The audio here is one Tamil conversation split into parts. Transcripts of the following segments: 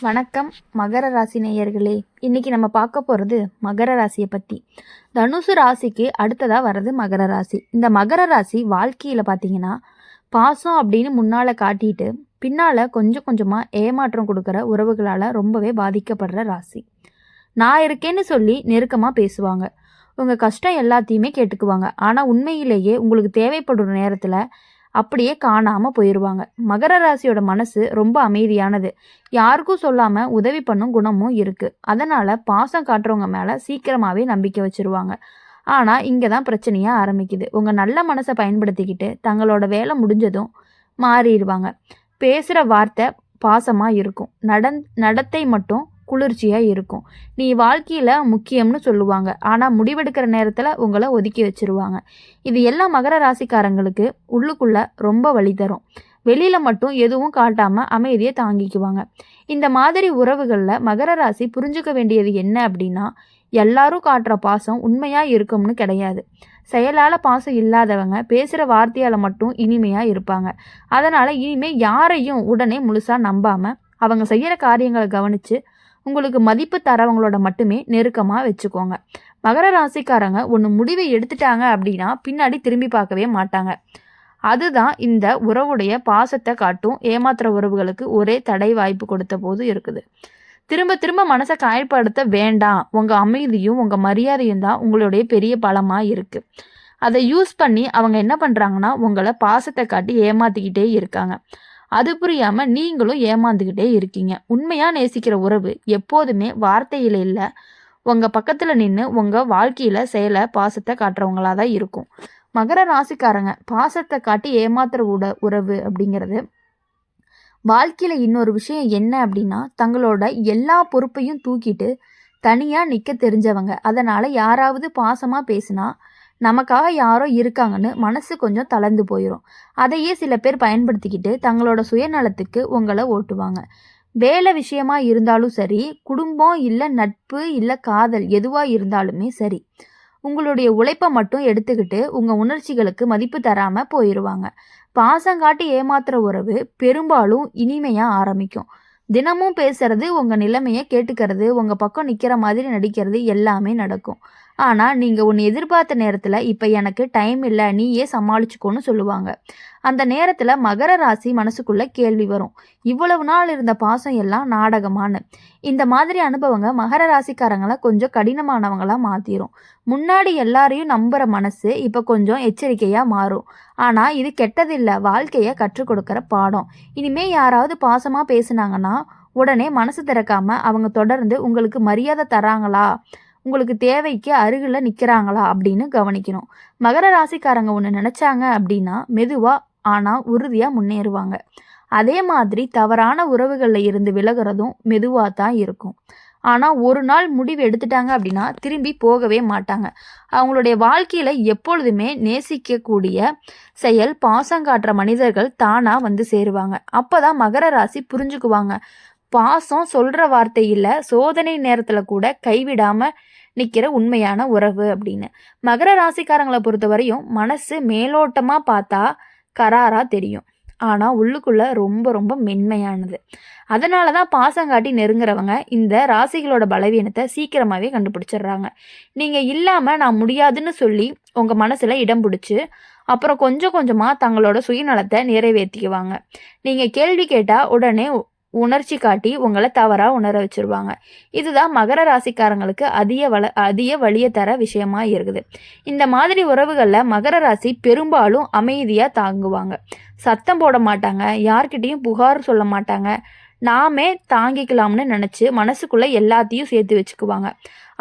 வணக்கம் மகர ராசி நேயர்களே. இன்னைக்கு நம்ம பார்க்க போகிறது மகர ராசியை பற்றி. தனுசு ராசிக்கு அடுத்ததாக வர்றது மகர ராசி. இந்த மகர ராசி வாழ்க்கையில் பார்த்தீங்கன்னா பாசம் அப்படின்னு முன்னால் காட்டிட்டு பின்னால் கொஞ்சம் கொஞ்சமாக ஏமாற்றம் கொடுக்குற உறவுகளால் ரொம்பவே பாதிக்கப்படுற ராசி. நான் இருக்கேன்னு சொல்லி நெருக்கமாக பேசுவாங்க, உங்கள் கஷ்டம் எல்லாத்தையுமே கேட்டுக்குவாங்க. ஆனால் உண்மையிலேயே உங்களுக்கு தேவைப்படும் நேரத்தில் அப்படியே காணாமல் போயிடுவாங்க. மகர ராசியோட மனசு ரொம்ப அமைதியானது. யாருக்கும் சொல்லாமல் உதவி பண்ணும் குணமும் இருக்குது. அதனால் பாசம் காட்டுறவங்க மேலே சீக்கிரமாகவே நம்பிக்கை வச்சுருவாங்க. ஆனால் இங்கே தான் பிரச்சனையாக ஆரம்பிக்குது. உங்கள் நல்ல மனசை பயன்படுத்திக்கிட்டு தங்களோட வேலை முடிஞ்சதும் மாறிடுவாங்க. பேசுகிற வார்த்தை பாசமாக இருக்கும், நடத்தை மட்டும் குளிர்ச்சியாக இருக்கும். நீ வாழ்க்கையில் முக்கியம்னு சொல்லுவாங்க, ஆனால் முடிவெடுக்கிற நேரத்தில் உங்களை ஒதுக்கி வச்சுருவாங்க. இது எல்லாம் மகர ராசிக்காரங்களுக்கு உள்ளுக்குள்ளே ரொம்ப வலி தரும். வெளியில் மட்டும் எதுவும் காட்டாமல் அமைதியை தாங்கிக்குவாங்க. இந்த மாதிரி உறவுகளில் மகர ராசி புரிஞ்சுக்க வேண்டியது என்ன அப்படின்னா, எல்லாரும் காட்டுற பாசம் உண்மையாக இருக்கும்னு கிடையாது. செயலால் பாசம் இல்லாதவங்க பேசுகிற வார்த்தையால் மட்டும் இனிமையாக இருப்பாங்க. அதனால் இனிமேல் யாரையும் உடனே முழுசாக நம்பாமல் அவங்க செய்கிற காரியங்களை கவனித்து உங்களுக்கு மதிப்பு தரவங்களோட மட்டுமே நெருக்கமாக வச்சுக்கோங்க. மகர ராசிக்காரங்க ஒன்று முடிவை எடுத்துட்டாங்க அப்படின்னா பின்னாடி திரும்பி பார்க்கவே மாட்டாங்க. அதுதான் இந்த உறவுடைய பாசத்தை காட்டும். ஏமாத்துற உறவுகளுக்கு ஒரே தடை வாய்ப்பு கொடுத்த போது இருக்குது. திரும்ப திரும்ப மனசை காயப்படுத்த வேண்டாம். உங்கள் அமைதியும் உங்கள் மரியாதையும் தான் உங்களுடைய பெரிய பலமாக இருக்குது. அதை யூஸ் பண்ணி அவங்க என்ன பண்ணுறாங்கன்னா உங்களை பாசத்தை காட்டி ஏமாற்றிக்கிட்டே இருக்காங்க. அது புரியாமல் நீங்களும் ஏமாந்துக்கிட்டே இருக்கீங்க. உண்மையாக நேசிக்கிற உறவு எப்போதுமே வார்த்தையில் இல்லை, உங்கள் பக்கத்தில் நின்று உங்கள் வாழ்க்கையில் செயலை பாசத்தை காட்டுறவங்களாக தான் இருக்கும். மகர ராசிக்காரங்க பாசத்தை காட்டி ஏமாத்துற உறவு அப்படிங்கிறது வாழ்க்கையில் இன்னொரு விஷயம் என்ன அப்படின்னா, தங்களோட எல்லா பொறுப்பையும் தூக்கிட்டு தனியாக நிற்க தெரிஞ்சவங்க. அதனால் யாராவது பாசமாக பேசினா நமக்காக யாரோ இருக்காங்கன்னு மனசு கொஞ்சம் தளர்ந்து போயிடும். அதையே சில பேர் பயன்படுத்திக்கிட்டு தங்களோட சுயநலத்துக்கு உங்களை ஓட்டுவாங்க. வேலை விஷயமா இருந்தாலும் சரி, குடும்பம் இல்லை நட்பு இல்லை காதல் எதுவாக இருந்தாலுமே சரி, உங்களுடைய உழைப்பை மட்டும் எடுத்துக்கிட்டு உங்கள் உணர்ச்சிகளுக்கு மதிப்பு தராமல் போயிடுவாங்க. பாசம் காட்டி ஏமாத்துற உறவு பெரும்பாலும் இனிமையாக ஆரம்பிக்கும். தினமும் பேசுறது, உங்கள் நிலைமையை கேட்டுக்கிறது, உங்கள் பக்கம் நிற்கிற மாதிரி நடிக்கிறது எல்லாமே நடக்கும். ஆனால் நீங்கள் ஒன்று எதிர்பார்த்த நேரத்தில் இப்போ எனக்கு டைம் இல்லை, நீயே சமாளிச்சுக்கோன்னு சொல்லுவாங்க. அந்த நேரத்தில் மகர ராசி மனசுக்குள்ளே கேள்வி வரும், இவ்வளவு நாள் இருந்த பாசம் எல்லாம் நாடகமானு. இந்த மாதிரி அனுபவங்க மகர ராசிக்காரங்களை கொஞ்சம் கடினமானவங்களாக மாற்றிடும். முன்னாடி எல்லாரையும் நம்புகிற மனசு இப்போ கொஞ்சம் எச்சரிக்கையாக மாறும். ஆனால் இது கெட்டதில்லை, வாழ்க்கையை கற்றுக் கொடுக்குற பாடம். இனிமேல் யாராவது பாசமாக பேசுனாங்கன்னா உடனே மனசு திறக்காமல் அவங்க தொடர்ந்து உங்களுக்கு மரியாதை தராங்களா, உங்களுக்கு தேவைக்கு அருகில் நிற்கிறாங்களா அப்படின்னு கவனிக்கணும். மகர ராசிக்காரங்க ஒன்று நினச்சாங்க அப்படின்னா மெதுவாக ஆனால் உறுதியாக முன்னேறுவாங்க. அதே மாதிரி தவறான உறவுகளில் இருந்து விலகிறதும் மெதுவாக தான் இருக்கும். ஆனால் ஒரு நாள் முடிவு எடுத்துட்டாங்க அப்படின்னா திரும்பி போகவே மாட்டாங்க. அவங்களுடைய வாழ்க்கையில் எப்பொழுதுமே நேசிக்கக்கூடிய செயல், பாசம் காட்டுற மனிதர்கள் தானாக வந்து சேருவாங்க. அப்போ தான் மகர ராசி புரிஞ்சுக்குவாங்க, பாசம் சொல்கிற வார்த்தையில் சோதனை நேரத்தில் கூட கைவிடாமல் நிற்கிற உண்மையான உறவு அப்படின்னு. மகர ராசிக்காரங்களை பொறுத்த வரையும் மனசு மேலோட்டமாக பார்த்தா கராராக தெரியும், ஆனால் உள்ளுக்குள்ளே ரொம்ப ரொம்ப மென்மையானது. அதனால தான் பாசம் காட்டி நெருங்குறவங்க இந்த ராசிகளோட பலவீனத்தை சீக்கிரமாகவே கண்டுபிடிச்சிடுறாங்க. நீங்கள் இல்லாமல் நான் முடியாதுன்னு சொல்லி உங்கள் மனசில் இடம் பிடிச்சி அப்புறம் கொஞ்சம் கொஞ்சமாக தங்களோட சுயநலத்தை நிறைவேற்றிக்குவாங்க. நீங்கள் கேள்வி கேட்டால் உடனே உணர்ச்சி காட்டி உங்களை தவறாக உணர வச்சுருவாங்க. இதுதான் மகர ராசிக்காரங்களுக்கு அதிக வலிய தர விஷயமா இருக்குது. இந்த மாதிரி உறவுகளில் மகர ராசி பெரும்பாலும் அமைதியாக தாங்குவாங்க. சத்தம் போட மாட்டாங்க, யார்கிட்டையும் புகார் சொல்ல மாட்டாங்க. நாமே தாங்கிக்கலாம்னு நினச்சி மனசுக்குள்ளே எல்லாத்தையும் சேர்த்து வச்சுக்குவாங்க.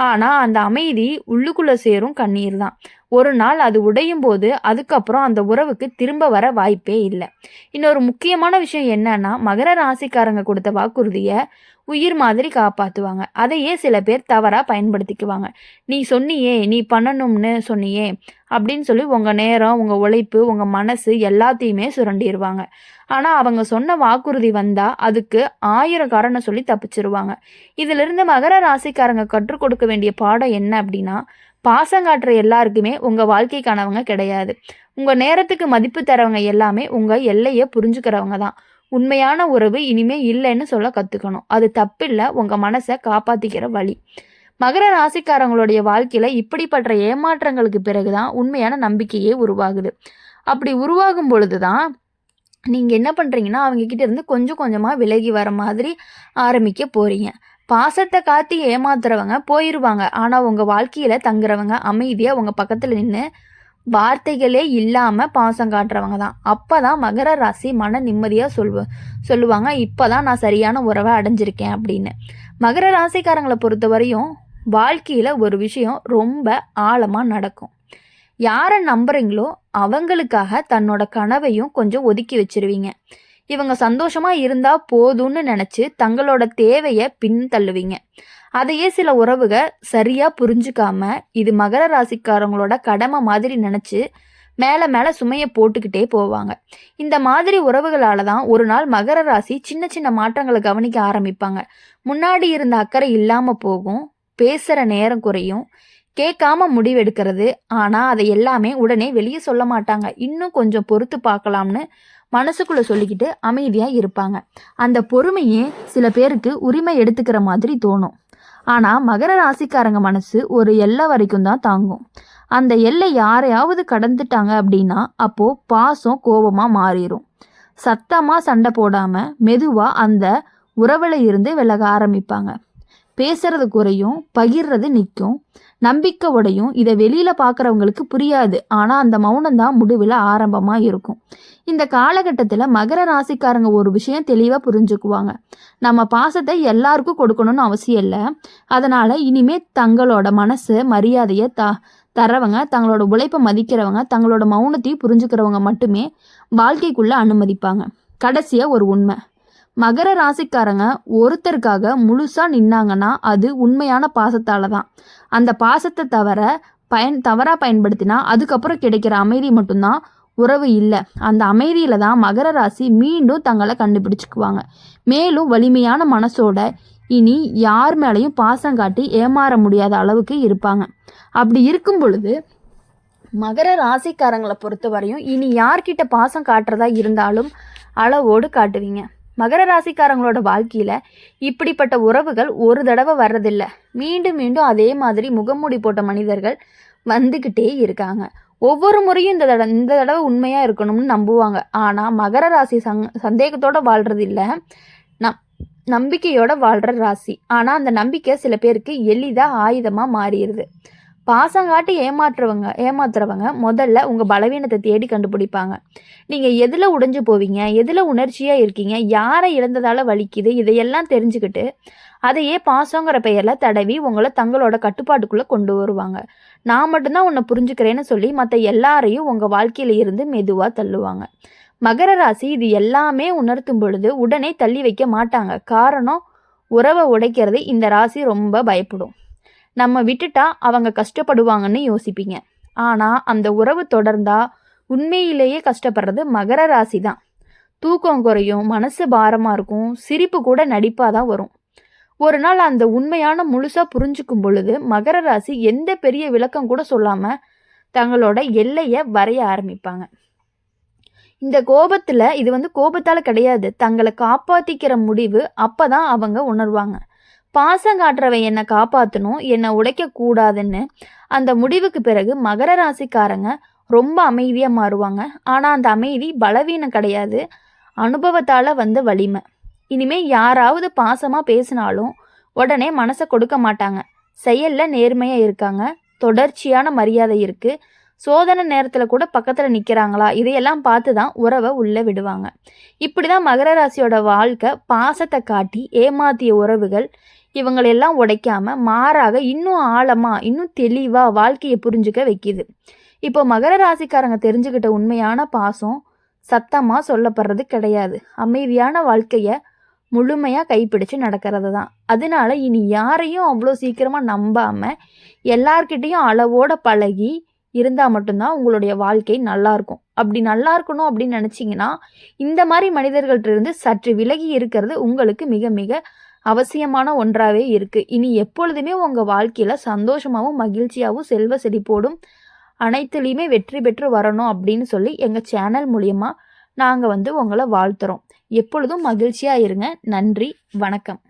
ஆனால் அந்த அமைதி உள்ளுக்குள்ளே சேரும் கண்ணீர் தான். ஒரு நாள் அது உடையும் போது அதுக்கப்புறம் அந்த உறவுக்கு திரும்ப வர வாய்ப்பே இல்லை. இன்னொரு முக்கியமான விஷயம் என்னன்னா, மகர ராசிக்காரங்க கொடுத்த வாக்குறுதியை உயிர் மாதிரி காப்பாற்றுவாங்க. அதையே சில பேர் தவறாக பயன்படுத்திக்குவாங்க. நீ சொன்னியே, நீ பண்ணணும்னு சொன்னியே அப்படின்னு சொல்லி உங்கள் நேரம், உங்கள் உழைப்பு, உங்கள் மனசு எல்லாத்தையுமே சுரண்டிடுவாங்க. ஆனால் அவங்க சொன்ன வாக்குறுதி வந்தால் அதுக்கு 1000 காரணம் சொல்லி தப்பிச்சிருவாங்க. இதிலிருந்து மகர ராசிக்காரங்க கற்றுக் கொடுக்க வேண்டிய பாடம் என்ன அப்படின்னா, பாசம் காட்டுற எல்லாருக்குமே உங்கள் வாழ்க்கைக்கானவங்க கிடையாது. உங்கள் நேரத்துக்கு மதிப்பு தரவங்க எல்லாமே உங்கள் எல்லையை புரிஞ்சுக்கிறவங்க தான். உண்மையான உறவு இனிமே இல்லைன்னு சொல்ல கற்றுக்கணும். அது தப்பில்லை, உங்கள் மனசை காப்பாற்றிக்கிற வழி. மகர ராசிக்காரங்களுடைய வாழ்க்கையில் இப்படிப்பட்ட ஏமாற்றங்களுக்கு பிறகுதான் உண்மையான நம்பிக்கையே உருவாகுது. அப்படி உருவாகும் பொழுது தான் நீங்கள் என்ன பண்ணுறீங்கன்னா அவங்கக்கிட்ட இருந்து கொஞ்சம் கொஞ்சமாக விலகி வர மாதிரி ஆரம்பிக்க போகிறீங்க. பாசத்தை காத்தி ஏமாத்துறவங்க போயிடுவாங்க. ஆனால் உங்கள் வாழ்க்கையில் தங்குறவங்க அமைதியாக உங்கள் பக்கத்தில் நின்று வார்த்தைகளே இல்லாமல் பாசம் காட்டுறவங்க தான். அப்போ தான் மகர ராசி மன நிம்மதியாக சொல்லுவாங்க, இப்போ தான் நான் சரியான உறவை அடைஞ்சிருக்கேன் அப்படின்னு. மகர ராசிக்காரங்களை பொறுத்த வரையும் வாழ்க்கையில் ஒரு விஷயம் ரொம்ப ஆழமாக நடக்கும். யாரை நம்புறீங்களோ அவங்களுக்காக தன்னோட கனவையும் கொஞ்சம் ஒதுக்கி வச்சிருவீங்க. இவங்க சந்தோஷமாக இருந்தால் போதும்னு நினச்சி தங்களோட தேவையை பின்தள்ளுவீங்க. அதையே சில உறவுகள் சரியாக புரிஞ்சுக்காம இது மகர ராசிக்காரங்களோட கடமை மாதிரி நினச்சி மேலே மேலே சுமையை போட்டுக்கிட்டே போவாங்க. இந்த மாதிரி உறவுகளால் தான் ஒரு நாள் மகர ராசி சின்ன சின்ன மாற்றங்களை கவனிக்க ஆரம்பிப்பாங்க. முன்னாடி இருந்த அக்கறை இல்லாமல் போகும், பேசுகிற நேரம் குறையும், கேட்காம முடிவெடுக்கிறது. ஆனால் அதை எல்லாமே உடனே வெளியே சொல்ல மாட்டாங்க. இன்னும் கொஞ்சம் பொறுத்து பார்க்கலாம்னு மனசுக்குள்ளே சொல்லிக்கிட்டு அமைதியாக இருப்பாங்க. அந்த பொறுமையே சில பேருக்கு உரிமை எடுத்துக்கிற மாதிரி தோணும். ஆனால் மகர ராசிக்காரங்க மனசு ஒரு எல்லை வரைக்கும் தான் தாங்கும். அந்த எல்லை யாரையாவது கடந்துட்டாங்க அப்படின்னா அப்போது பாசம் கோபமாக மாறிடும். சத்தமாக சண்டை போடாமல் மெதுவாக அந்த உறவில் இருந்து விலக ஆரம்பிப்பாங்க. பேசுறது குறையும், பகிர்றது நிற்கும், நம்பிக்கை உடையும். இதை வெளியில் பார்க்குறவங்களுக்கு புரியாது, ஆனால் அந்த மௌனம் தான் முடிவில் ஆரம்பமாக இருக்கும். இந்த காலகட்டத்தில் மகர ராசிக்காரங்க ஒரு விஷயம் தெளிவாக புரிஞ்சுக்குவாங்க. நம்ம பாசத்தை எல்லாருக்கும் கொடுக்கணும்னு அவசியம் இல்லை. அதனால் இனிமே தங்களோட மனசு மரியாதையை தர்றவங்க, தங்களோட உழைப்பை மதிக்கிறவங்க, தங்களோட மௌனத்தையும் புரிஞ்சுக்கிறவங்க மட்டுமே வாழ்க்கைக்குள்ளே அனுமதிப்பாங்க. கடைசியாக ஒரு உண்மை, மகர ராசிக்காரங்க ஒருத்தருக்காக முழுசாக நின்னாங்கன்னா அது உண்மையான பாசத்தால் தான். அந்த பாசத்தை தவறாக பயன்படுத்தினா அதுக்கப்புறம் கிடைக்கிற அமைதி மட்டும்தான் உறவு இல்லை. அந்த அமைதியில் தான் மகர ராசி மீண்டும் தங்களை கண்டுபிடிச்சிக்குவாங்க. மேலும் வலிமையான மனசோட இனி யார் மேலேயும் பாசம் காட்டி ஏமாற முடியாத அளவுக்கு இருப்பாங்க. அப்படி இருக்கும் பொழுது மகர ராசிக்காரங்களை பொறுத்த வரையும் இனி யார்கிட்ட பாசம் காட்டுறதா இருந்தாலும் அளவோடு காட்டுவீங்க. மகர ராசிக்காரங்களோட வாழ்க்கையில் இப்படிப்பட்ட உறவுகள் ஒரு தடவை வர்றதில்லை. மீண்டும் மீண்டும் அதே மாதிரி முகமூடி போட்ட மனிதர்கள் வந்துக்கிட்டே இருக்காங்க. ஒவ்வொரு முறையும் இந்த தடவை உண்மையாக இருக்கணும்னு நம்புவாங்க. ஆனால் மகர ராசி சந்தேகத்தோடு வாழ்கிறது இல்லை, நம்பிக்கையோடு வாழ்கிற ராசி. ஆனால் அந்த நம்பிக்கை சில பேருக்கு எளிதாக ஆயுதமாக மாறிடுது. பாசங்காட்டி ஏமாத்துறவங்க முதல்ல உங்கள் பலவீனத்தை தேடி கண்டுபிடிப்பாங்க. நீங்கள் எதில் உடைஞ்சு போவீங்க, எதில் உணர்ச்சியாக இருக்கீங்க, யாரை இழந்ததால் வலிக்குது, இதையெல்லாம் தெரிஞ்சுக்கிட்டு அதையே பாசங்கிற பெயரில் தடவி உங்களை தங்களோட கட்டுப்பாட்டுக்குள்ளே கொண்டு வருவாங்க. நான் மட்டும்தான் உன்னை புரிஞ்சுக்கிறேன்னு சொல்லி மற்ற எல்லாரையும் உங்கள் வாழ்க்கையில் இருந்து மெதுவாக தள்ளுவாங்க. மகர ராசி இது எல்லாமே உணர்த்தும் பொழுது உடனே தள்ளி வைக்க மாட்டாங்க. காரணம், உறவை உடைக்கிறது இந்த ராசி ரொம்ப பயப்படும். நம்ம விட்டுட்டா அவங்க கஷ்டப்படுவாங்கன்னு யோசிப்பீங்க. ஆனால் அந்த உறவு தொடர்ந்தா உண்மையிலேயே கஷ்டப்படுறது மகர ராசி தான். தூக்கம் குறையும், மனசு பாரமாக இருக்கும், சிரிப்பு கூட நடிப்பாக தான் வரும். ஒரு நாள் அந்த உண்மையான முழுசாக புரிஞ்சுக்கும் பொழுது மகர ராசி எந்த பெரிய விளக்கம் கூட சொல்லாமல் தங்களோட எல்லையை வரைய ஆரம்பிப்பாங்க. இந்த கோபத்தில் இது கோபத்தால் கிடையாது, தங்களை காப்பாற்றிக்கிற முடிவு அப்போ தான் அவங்க உணர்வாங்க. பாசம் காட்டுறவன் என்னை காப்பாற்றணும், என்னை உடைக்கக்கூடாதுன்னு அந்த முடிவுக்கு பிறகு மகர ராசிக்காரங்க ரொம்ப அமைதியாக மாறுவாங்க. ஆனால் அந்த அமைதி பலவீனம் கிடையாது, அனுபவத்தால் வந்த வலிமை. இனிமேல் யாராவது பாசமாக பேசினாலும் உடனே மனசை கொடுக்க மாட்டாங்க. செயலில் நேர்மையாக இருக்காங்க, தொடர்ச்சியான மரியாதை இருக்குது. சோதனை நேரத்தில் கூட பக்கத்தில் நிற்கிறாங்களா, இதையெல்லாம் பார்த்து தான் உறவை உள்ளே விடுவாங்க. இப்படி தான் மகர ராசியோட வாழ்க்கை பாசத்தை காட்டி ஏமாத்திய உறவுகள் இவங்களெல்லாம் உடைக்காமல் மாறாக இன்னும் ஆழமாக இன்னும் தெளிவாக வாழ்க்கையை புரிஞ்சுக்க வைக்கிது. இப்போ மகர ராசிக்காரங்க தெரிஞ்சுக்கிட்ட உண்மையான பாசம் சத்தமாக சொல்லப்படுறது கிடையாது, அமைதியான வாழ்க்கையை முழுமையாக கைப்பிடிச்சு நடக்கிறது தான். அதனால இனி யாரையும் அவ்வளோ சீக்கிரமாக நம்பாமல் எல்லார்கிட்டையும் அளவோடு பழகி இருந்தால் மட்டும்தான் உங்களுடைய வாழ்க்கை நல்லாயிருக்கும். அப்படி நல்லா இருக்கணும் அப்படின்னு நினச்சிங்கன்னா இந்த மாதிரி மனிதர்கள்ட்டிருந்து சற்று விலகி இருக்கிறது உங்களுக்கு மிக மிக அவசியமான ஒன்றாகவே இருக்குது. இனி எப்பொழுதுமே உங்கள் வாழ்க்கையில் சந்தோஷமாகவும் மகிழ்ச்சியாகவும் செல்வ செழிப்போடும் அனைத்துலேயுமே வெற்றி பெற்று வரணும் அப்படின்னு சொல்லி எங்கள் சேனல் மூலியமாக நாங்கள் உங்களை வாழ்த்துறோம். எப்பொழுதும் மகிழ்ச்சியாக இருங்க. நன்றி, வணக்கம்.